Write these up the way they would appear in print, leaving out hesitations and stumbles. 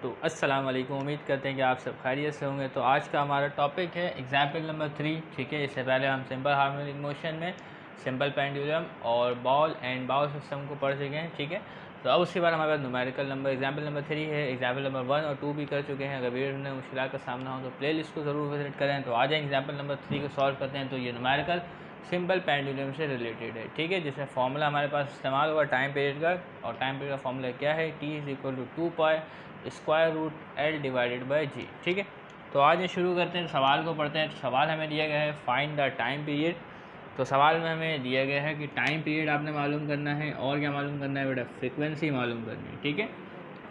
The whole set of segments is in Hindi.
तो अस्सलाम वालेकुम, उम्मीद करते हैं कि आप सब खैरियत से होंगे। तो आज का हमारा टॉपिक है एग्जाम्पल नंबर 3। ठीक है, इससे पहले हम सिंपल हार्मोनिक मोशन में सिंपल पेंडुलम और बॉल एंड बाउल सिस्टम को पढ़ चुके हैं। ठीक है, तो अब उसके बाद हमारे पास न्यूमेरिकल नंबर एग्जाम्पल नंबर 3 है। एग्जाम्पल नंबर 1 और 2 भी कर चुके हैं। अगर वीडियो में मुश्किल का सामना हो तो प्ले लिस्ट को ज़रूर विजिट करें। तो आ जाए एग्जाम्पल नंबर 3 को सॉल्व करते हैं। तो ये न्यूमेरिकल सिंपल पेंडुलम से रिलेटेड है। ठीक है, जिसमें फॉर्मूला हमारे पास इस्तेमाल हुआ टाइम पीरियड का, और टाइम पीरियड का फॉर्मूला क्या है, T = 2 square root L divided by G। ठीक है, तो आज ये शुरू करते हैं, सवाल को पढ़ते हैं। तो सवाल हमें दिया गया है फाइंड द टाइम पीरियड। तो सवाल में हमें दिया गया है कि टाइम पीरियड आपने मालूम करना है, और क्या मालूम करना है बेटा, फ्रीक्वेंसी मालूम करनी है। ठीक है,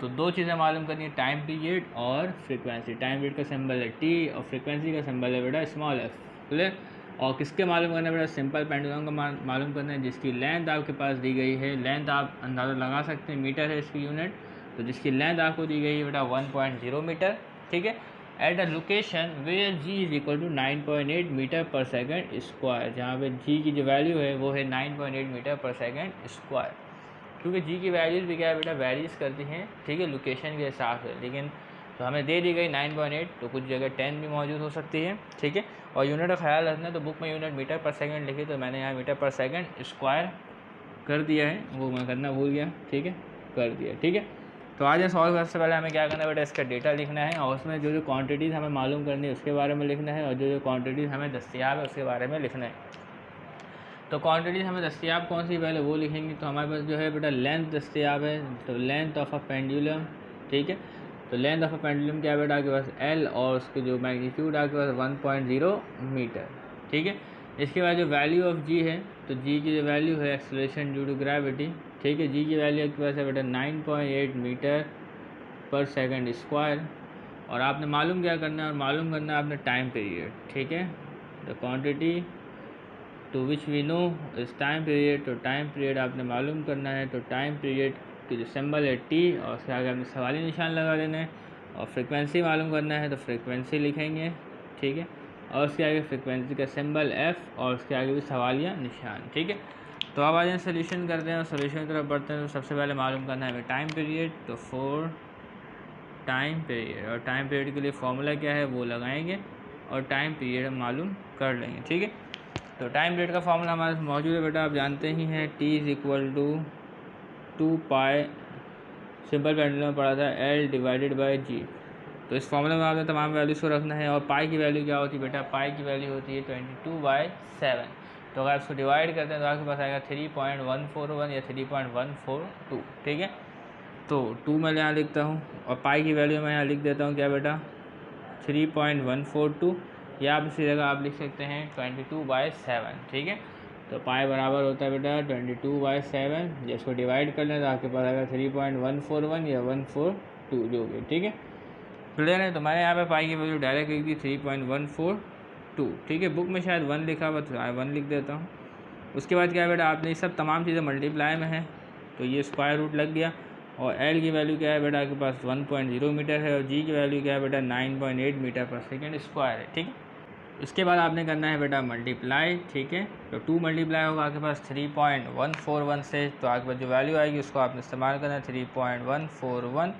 तो दो चीज़ें मालूम करनी है, टाइम पीरियड और फ्रीक्वेंसी। टाइम पीरियड का सिंबल है T और फ्रीक्वेंसी का सिंबल है बेटा स्मॉल f। क्लियर? और किसके मालूम करना है बेटा, सिंपल पेंडुलम का मालूम करना है, जिसकी लेंथ आपके पास दी गई है। लेंथ आप अंदाज़ा लगा सकते हैं, मीटर है इसकी यूनिट। तो जिसकी लेंथ आपको दी गई है बेटा 1.0 मीटर। ठीक है, at a location where G = 9.8 metre per second square. जहाँ पे G की जो वैल्यू है वो है 9.8 मीटर पर सेकेंड स्क्वायर। क्योंकि G की वैल्यूज़ भी क्या है बेटा, वेरीज करती हैं। ठीक है, लोकेशन के हिसाब से, लेकिन तो हमें दे दी गई 9.8, तो कुछ जगह 10 भी मौजूद हो सकती है। ठीक है, और यूनिट का ख्याल रखना है, तो बुक में यूनिट मीटर पर सेकंड लिखी, तो मैंने यहाँ मीटर पर सेकंड स्क्वायर कर दिया है, वो मैं करना भूल गया। ठीक है, कर दिया। ठीक है, तो आज सॉल्व करने से पहले हमें क्या करना है बेटा, इसका डेटा लिखना है, और उसमें जो जो क्वांटिटीज़ हमें मालूम करनी है उसके बारे में लिखना है, और जो जो क्वांटिटीज़ हमें दस्तियाब है उसके बारे में लिखना है। तो क्वांटिटीज़ हमें दस्तियाब कौन सी पहले वो लिखेंगे। तो हमारे पास जो है बेटा लेंथ दस्तियाब है, तो लेंथ ऑफ अ पेंडुलम। ठीक है, तो लेंथ ऑफ अ पेंडुलम क्या है बेटा, आपके पास L, और उसके जो मैग्नीट्यूड आपके पास 1.0 मीटर। ठीक है, इसके बाद जो वैल्यू ऑफ G है, तो G की जो वैल्यू है एक्सेलरेशन ड्यू टू ग्रेविटी। ठीक है, G की वैल्यू आपके पास है बेटा 9.8 मीटर पर सेकेंड स्क्वायर। और आपने मालूम क्या करना है, और मालूम करना है आपने टाइम पीरियड। ठीक है, the quantity to which we know is time period. तो टाइम पीरियड आपने मालूम करना है, तो टाइम पीरियड की जो सिंबल है T, और उसके आगे आपने सवाली निशान लगा देना है। और फ्रीक्वेंसी मालूम करना है, तो फ्रीक्वेंसी लिखेंगे। ठीक है, और उसके आगे फ्रीक्वेंसी का सिंबल F, और उसके आगे भी सवालिया निशान। ठीक है, तो अब आ जाए सोल्यूशन करते हैं, और सोल्यूशन की तरफ बढ़ते हैं। तो सबसे पहले मालूम करना है हमें टाइम पीरियड, तो फॉर टाइम पीरियड, और टाइम पीरियड के लिए फॉर्मूला क्या है वो लगाएंगे, और टाइम पीरियड हम मालूम कर लेंगे। ठीक है, तो टाइम पीरियड का फॉर्मूला हमारे पास मौजूद है बेटा, आप जानते ही हैं, T = 2 पाई, सिंपल पेंडुलम में पढ़ा था, L डिवाइडेड बाई G। तो इस फॉर्मूले में आपने तमाम वैल्यूज़ को रखना है। और पाई की वैल्यू क्या होती है बेटा, पाई की वैल्यू होती है 22/7। तो अगर इसको डिवाइड करते हैं तो आपके पास आएगा 3.141 या 3.142। ठीक है, तो 2 मैं यहाँ लिखता हूँ, और पाई की वैल्यू मैं यहाँ लिख देता हूँ क्या बेटा, 3.142, या आप इसी जगह आप लिख सकते हैं 22/7। ठीक है, तो पाई बराबर होता है बेटा 22/7। जिसको डिवाइड कर लें तो आपके पास आएगा 3.141 या 142 जो भी। ठीक है, क्लियर है? तो मैंने यहाँ पे पाई की वैल्यू डायरेक्ट लिख दी 3.142। ठीक है, बुक में शायद 1 लिखा हुआ, तो 1 लिख देता हूँ। उसके बाद क्या है बेटा, आपने ये सब तमाम चीज़ें मल्टीप्लाई में है, तो ये स्क्वायर रूट लग गया। और L की वैल्यू क्या है बेटा, आपके पास 1.0 मीटर है, और G की वैल्यू क्या है बेटा, 9.8 मीटर पर सेकेंड स्क्वायर है। ठीक है, इसके बाद आपने करना है बेटा मल्टीप्लाई। ठीक है, तो 2 मल्टीप्लाई होगा आपके पास 3.141 से, तो आपके पास जो वैल्यू आएगी उसको आपने इस्तेमाल करना है 3.141।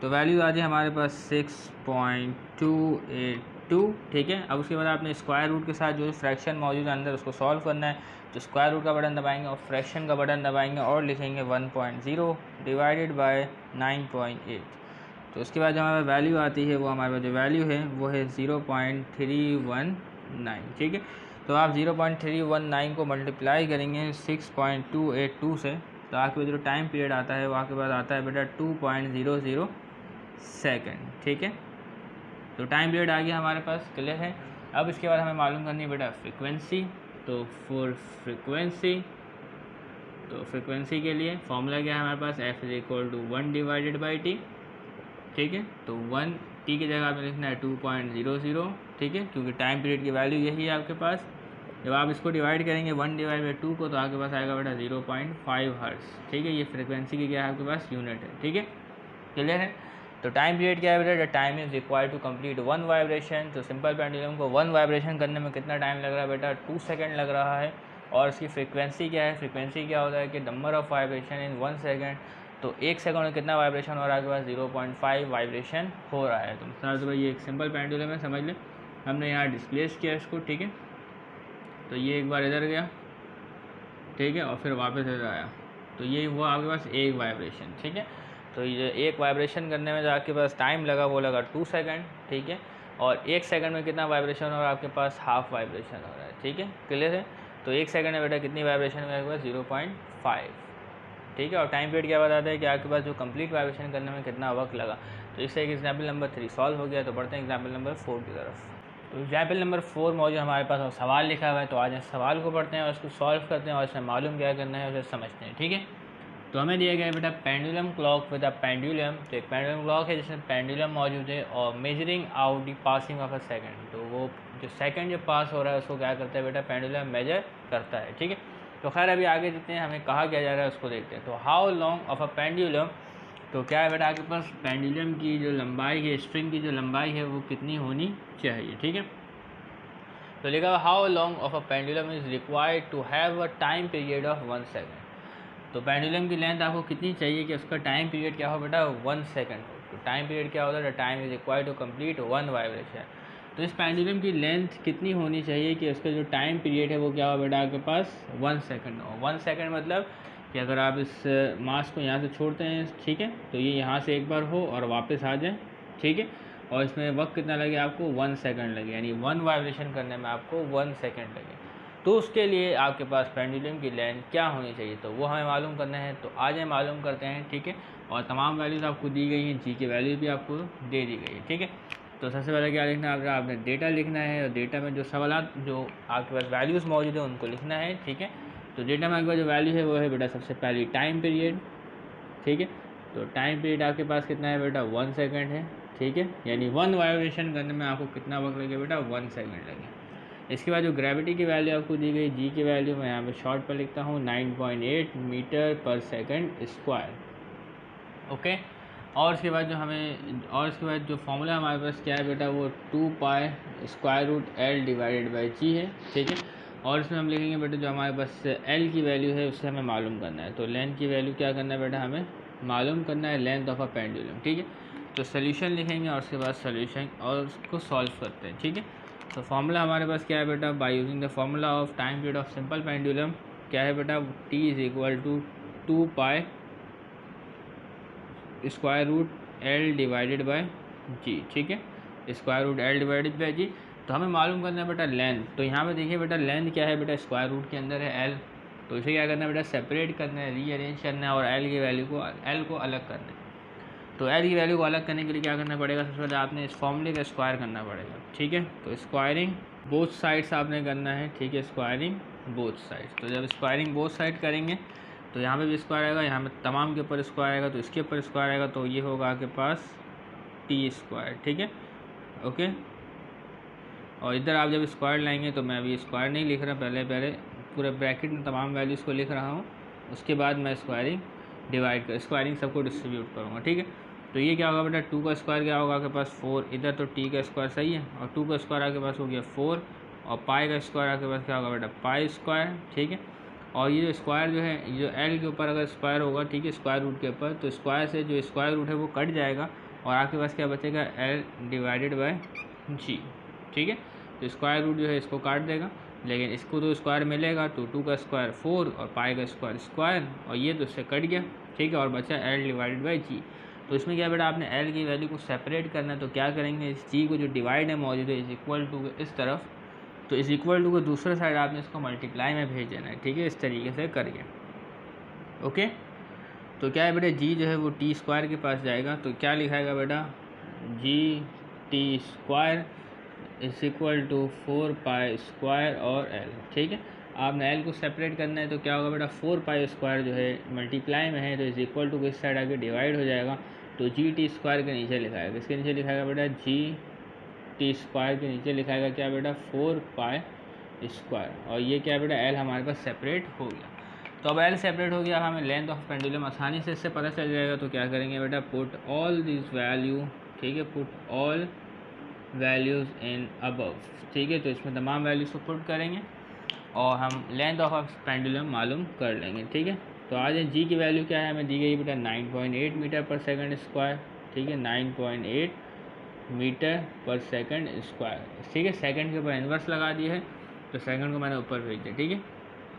तो वैल्यू आ जाए हमारे पास 6.282। ठीक है, अब उसके बाद आपने स्क्वायर रूट के साथ जो फ्रैक्शन मौजूद है अंदर उसको सॉल्व करना है। तो स्क्वायर रूट का बटन दबाएंगे और फ्रैक्शन का बटन दबाएंगे, और लिखेंगे 1.0 डिवाइडेड बाय 9.8। तो उसके बाद जो हमारे वैल्यू आती है, वो हमारे पास जो वैल्यू है वो है 0.319। ठीक है, तो आप 0.319 को मल्टीप्लाई करेंगे 6.282 से, तो आपके जो टाइम पीरियड आता है वो आपके पास आता है बेटा 2.00 सेकेंड। ठीक है, तो टाइम पीरियड आ गया हमारे पास, क्लियर है? अब इसके बाद हमें मालूम करनी है बेटा फ्रीक्वेंसी। तो फॉर फ्रीक्वेंसी, तो फ्रीक्वेंसी के लिए फॉर्मूला क्या है हमारे पास, F = 1 डिवाइडेड बाई T। ठीक है, तो 1 T की जगह आपने लिखना है 2.00। ठीक है, क्योंकि टाइम पीरियड की वैल्यू यही है आपके पास। जब आप इसको डिवाइड करेंगे 1 डिवाइड बाई 2 को, तो आपके पास आएगा बेटा 0.5 हर्ट्ज़। ठीक है, ये फ्रीक्वेंसी की क्या है आपके पास यूनिट है। ठीक है, क्लियर है? तो टाइम पीरियड क्या है बेटा, time is required to complete 1 vibration. तो सिंपल पेंडुलम को 1 वाइब्रेशन करने में कितना टाइम लग रहा है बेटा, 2 सेकेंड लग रहा है। और इसकी फ्रीक्वेंसी क्या है, फ्रीक्वेंसी क्या होता है कि number of vibration in 1 second तो 1 सेकंड में कितना वाइब्रेशन हो रहा है आपके पास? 0.5 वाइब्रेशन हो रहा है। तो मिसाल से भाई ये एक सिंपल पेंडुलम है, समझ लें। हमने यहाँ डिस्प्लेस किया इसको, ठीक है। तो ये एक बार इधर गया, ठीक है, और फिर वापस इधर आया, तो ये हुआ आपके पास एक वाइब्रेशन, ठीक है। तो ये एक वाइब्रेशन करने में जो आपके पास टाइम लगा वो लगा 2 सेकंड, ठीक है। और 1 सेकंड में कितना वाइब्रेशन हो रहा है आपके पास? हाफ वाइब्रेशन हो रहा है, ठीक है, क्लियर है। तो 1 सेकंड में बेटा कितनी वाइब्रेशन है आपके पास? 0.5, ठीक है। और टाइम पीरियड क्या बताता है कि आपके पास जो कंप्लीट वाइब्रेशन करने में कितना वक्त लगा। तो इससे एक एग्जाम्पल नंबर 3 सॉल्व हो गया। तो बढ़ते हैं एग्जाम्पल नंबर 4 की तरफ। तो एग्जाम्पल नंबर 4 मौजूद हमारे पास और सवाल लिखा हुआ है। तो आज इस सवाल को पढ़ते हैं और इसको सॉल्व करते हैं और इसमें मालूम क्या करना है उसे समझते हैं, ठीक है। तो हमें दिया गया है बेटा pendulum clock with a pendulum. तो एक पेंडुलम क्लॉक है जिसमें पेंडुलम मौजूद है और measuring out the passing of a second. तो वो जो सेकंड जो पास हो रहा है उसको क्या करता है बेटा? पेंडुलम मेजर करता है, ठीक है। तो खैर अभी आगे देखते हैं हमें कहा क्या जा रहा है उसको देखते हैं। तो how long of a pendulum, तो क्या है बेटा आपके पास पेंडुलम की जो लंबाई है, स्ट्रिंग की जो लंबाई है वो कितनी होनी चाहिए, ठीक है। तो लिखा how long of a pendulum is required to have a time period of 1 second. तो पेंडुलम की लेंथ आपको कितनी चाहिए कि उसका टाइम पीरियड क्या हो बेटा? 1 सेकंड हो। तो टाइम पीरियड क्या होता है? Time is required to complete 1 vibration. तो इस पेंडुलम की लेंथ कितनी होनी चाहिए कि उसका जो टाइम पीरियड है वो क्या हो बेटा आपके पास? 1 सेकंड हो। 1 सेकंड मतलब कि अगर आप इस मास को यहाँ से छोड़ते हैं, ठीक है, तो ये यहाँ से एक बार हो और वापस आ जाए, ठीक है। और इसमें वक्त कितना लगे आपको? 1 सेकंड लगे, यानी 1 वाइब्रेशन करने में आपको 1 सेकंड लगे। तो उसके लिए आपके पास पेंडुलम की लेंथ क्या होनी चाहिए, तो वो हमें मालूम करना है। तो आज हम मालूम करते हैं, ठीक है। और तमाम वैल्यूज़ आपको दी गई हैं, जी की वैल्यू भी आपको दे दी गई है, ठीक है। तो सबसे पहले क्या लिखना है आपने? डेटा लिखना है और डेटा में जो सवाल जो आपके पास वैल्यूज़ मौजूद है उनको लिखना है, ठीक है। तो डेटा में आपके पास जो वैल्यू है वो है बेटा सबसे पहली टाइम पीरियड, ठीक है। तो टाइम पीरियड आपके पास कितना है बेटा? 1 सेकंड है, ठीक है। यानी 1 वाइब्रेशन करने में आपको कितना वक्त लगे बेटा? 1 सेकंड लगे। इसके बाद जो ग्रेविटी की वैल्यू आपको दी गई, जी की वैल्यू मैं यहाँ पे शॉर्ट पर लिखता हूँ 9.8 मीटर पर सेकंड स्क्वायर, ओके। और इसके बाद जो फॉर्मूला हमारे पास क्या है बेटा? वो 2 pi square root L divided by G है, ठीक है। और इसमें हम लिखेंगे बेटा जो हमारे पास एल की वैल्यू है उससे हमें मालूम करना है। तो लेंथ की वैल्यू क्या करना है बेटा? हमें मालूम करना है लेंथ ऑफ अ पेंडुलम, ठीक है। तो सोल्यूशन लिखेंगे और उसके बाद सोल्यूशन और उसको सॉल्व करते हैं, ठीक है। तो फार्मूला हमारे पास क्या है बेटा? By using the formula of time period of simple pendulum क्या है बेटा? T is equal to 2 pi square root L divided by G, ठीक है। Square root L divided by G. तो हमें मालूम करना है बेटा लेंथ। तो यहाँ पे देखिए बेटा लेंथ क्या है बेटा? स्क्वायर रूट के अंदर है एल। तो इसे क्या करना है बेटा? सेपरेट करना है, रीअरेंज करना है और एल की वैल्यू को अलग करना है। तो एल की वैल्यू को अलग करने के लिए क्या करना पड़ेगा? सबसे पहले आपने इस फॉर्मूले का स्क्वायर करना पड़ेगा, ठीक है। तो स्क्वायरिंग बोथ साइड्स आपने करना है, ठीक है। Squaring both sides. तो जब स्क्वायरिंग बोथ साइड करेंगे तो यहाँ पे भी स्क्वायर आएगा, यहाँ पे तमाम के ऊपर स्क्वायर आएगा, तो इसके ऊपर स्क्वायर आएगा, तो ये होगा आपके पास टी स्क्वायर, ठीक है, ओके। और इधर आप जब स्क्वायर लाएंगे, तो मैं अभी स्क्वायर नहीं लिख रहा, पहले पूरे ब्रैकेट में तमाम वैल्यूज़ को लिख रहा हूँ, उसके बाद मैं स्क्वायरिंग सबको डिस्ट्रीब्यूट करूँगा, ठीक है। तो ये क्या होगा बेटा? 2 का स्क्वायर क्या होगा आपके पास? 4। इधर तो टी का स्क्वायर सही है, और 2 का स्क्वायर आपके पास हो गया 4, और पाई का स्क्वायर आपके पास क्या होगा बेटा? पाई स्क्वायर, ठीक है। और ये जो स्क्वायर जो है, जो एल के ऊपर अगर स्क्वायर होगा, ठीक है, स्क्वायर रूट के ऊपर, तो स्क्वायर से जो स्क्वायर रूट है वो कट जाएगा और आपके पास क्या बचेगा? एल डिवाइडेड बाय जी, ठीक है। तो स्क्वायर रूट जो है इसको काट देगा, लेकिन इसको तो स्क्वायर मिलेगा, तो 2 का स्क्वायर 4 और पाई का स्क्वायर, और ये तो उससे कट गया, ठीक है, और बचा एल डिवाइडेड बाई जी। तो इसमें क्या बेटा? आपने एल की वैल्यू को सेपरेट करना है। तो क्या करेंगे? इस जी को जो डिवाइड है मौजूद है इज इक्वल टू इस तरफ, तो इस इक्वल टू को दूसरे साइड आपने इसको मल्टीप्लाई में भेज देना है, ठीक है, इस तरीके से करके, ओके। तो क्या है बेटा? जी जो है वो टी स्क्वायर के पास जाएगा, तो क्या लिखाएगा बेटा? G T square is equal to 4 pi square और एल, ठीक है। आपने एल को सेपरेट करना है, तो क्या होगा बेटा? 4 पाई स्क्वायर जो है मल्टीप्लाई में है, तो इज इक्वल टू किस साइड आके डिवाइड हो जाएगा, तो जी टी स्क्वायर के नीचे लिखाएगा, किसके नीचे लिखाएगा बेटा? जी टी स्क्वायर के नीचे लिखाएगा क्या बेटा? 4 पाई स्क्वायर, और ये क्या बेटा? एल हमारे पास सेपरेट हो गया। तो अब एल सेपरेट हो गया, हमें लेंथ ऑफ पेंडुलम आसानी से इससे पता चल जाएगा। तो क्या करेंगे बेटा? पुट ऑल दिस वैल्यू, ठीक है, put all values in above, ठीक है। तो इसमें तमाम वैल्यूज़ को पुट करेंगे और हम लेंथ ऑफ पेंडुलम मालूम कर लेंगे, ठीक है। तो आ जाए जी की वैल्यू क्या है, हमें दी गई बेटा 9.8 मीटर पर सेकंड स्क्वायर, ठीक है, 9.8 मीटर पर सेकंड स्क्वायर, ठीक है। सेकंड के ऊपर इन्वर्स लगा दिया है, तो सेकंड को मैंने ऊपर भेज दिया, ठीक है।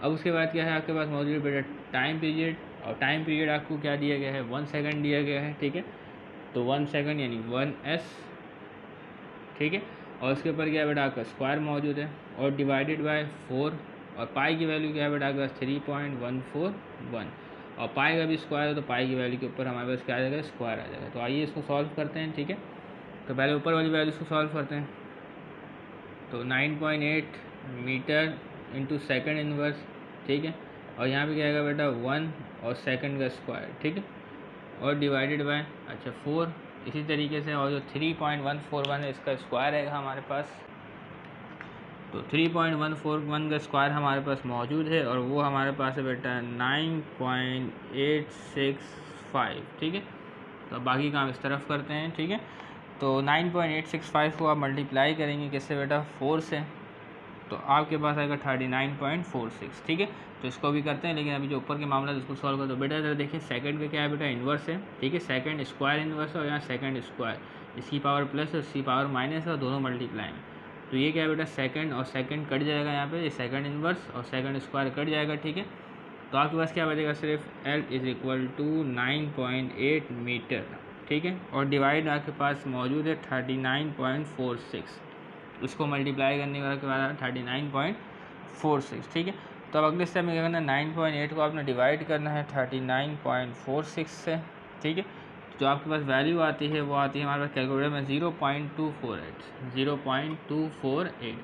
अब उसके बाद क्या है आपके पास मौजूद है बेटा टाइम पीरियड, और टाइम पीरियड आपको क्या दिया गया है, 1 सेकंड दिया गया है, ठीक है। तो 1 सेकंड यानी 1s, ठीक है। और उसके ऊपर क्या है बेटा आपका स्क्वायर मौजूद है, और डिवाइडेड बाय 4, और पाई की वैल्यू क्या है बेटा आपके पास 3.141, और पाई का भी स्क्वायर है, तो पाई की वैल्यू के ऊपर हमारे पास क्या आ जाएगा, स्क्वायर आ जाएगा। तो आइए इसको सॉल्व करते हैं, ठीक है। तो पहले ऊपर वाली वैल्यूज़ को सॉल्व करते हैं। तो 9.8 मीटर इंटू सेकेंड इनवर्स, ठीक है, और यहाँ पे क्या आएगा बेटा 1 और सेकंड का स्क्वायर, ठीक है, और डिवाइडेड बाय 4, इसी तरीके से, और जो 3.141 है इसका स्क्वायर आएगा हमारे पास। तो 3.141 का स्क्वायर हमारे पास मौजूद है, और वो हमारे पास है बेटा 9.865, ठीक है। तो बाकी काम इस तरफ करते हैं, ठीक है। तो 9.865 को आप मल्टीप्लाई करेंगे किससे बेटा, 4 से, तो आपके पास आएगा 39.46, ठीक है। तो इसको भी करते हैं, लेकिन अभी जो ऊपर के मामला है उसको सॉल्व करते, तो बेटा इधर देखिए सेकंड का क्या है बेटा, इन्वर्स है, ठीक है, सेकंड स्क्वायर इन्वर्स है, और यहाँ सेकंड स्क्वायर, इसकी पावर प्लस है, इसकी पावर माइनस है, और दोनों मल्टीप्लाई हैं। तो ये क्या है बेटा, सेकंड और सेकंड कट जाएगा, यहाँ पे सेकंड इन्वर्स और सेकंड स्क्वायर कट जाएगा, ठीक है। तो आपके पास क्या बचेगा, सिर्फ L is equal to 9.8 metre, ठीक है, और डिवाइड आपके पास मौजूद है 39.46, उसको मल्टीप्लाई करने के बाद 39.46, ठीक है। तो अब अगले स्टेप में क्या करना है, 9.8 को आपने डिवाइड करना है 39.46 से, ठीक है। जो आपके पास वैल्यू आती है वो आती है हमारे पास कैलकुलेटर में 0.248।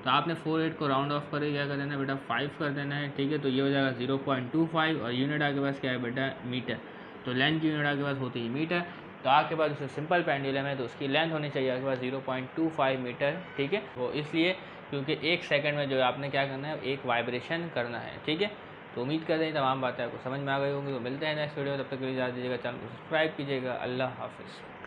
तो आपने 48 को राउंड ऑफ करके क्या कर देना है बेटा, 5 कर देना है, ठीक है। तो ये हो जाएगा 0.25, और यूनिट आपके पास क्या है बेटा, मीटर। तो लेंथ की यूनिट आपके पास होती है मीटर। तो आपके पास जो सिंपल पेंडुलम है तो उसकी लेंथ होनी चाहिए आपके पास 0.25 मीटर, ठीक है। वो इसलिए क्योंकि 1 सेकंड में जो आपने क्या करना है, एक वाइब्रेशन करना है, ठीक है। तो उम्मीद करते हैं तमाम बातें आपको समझ में आ गई होंगी। तो मिलते हैं नेक्स्ट वीडियो, तब तक के लिए इजाज़त दीजिएगा, चैनल को सब्सक्राइब कीजिएगा। अल्लाह हाफिज़।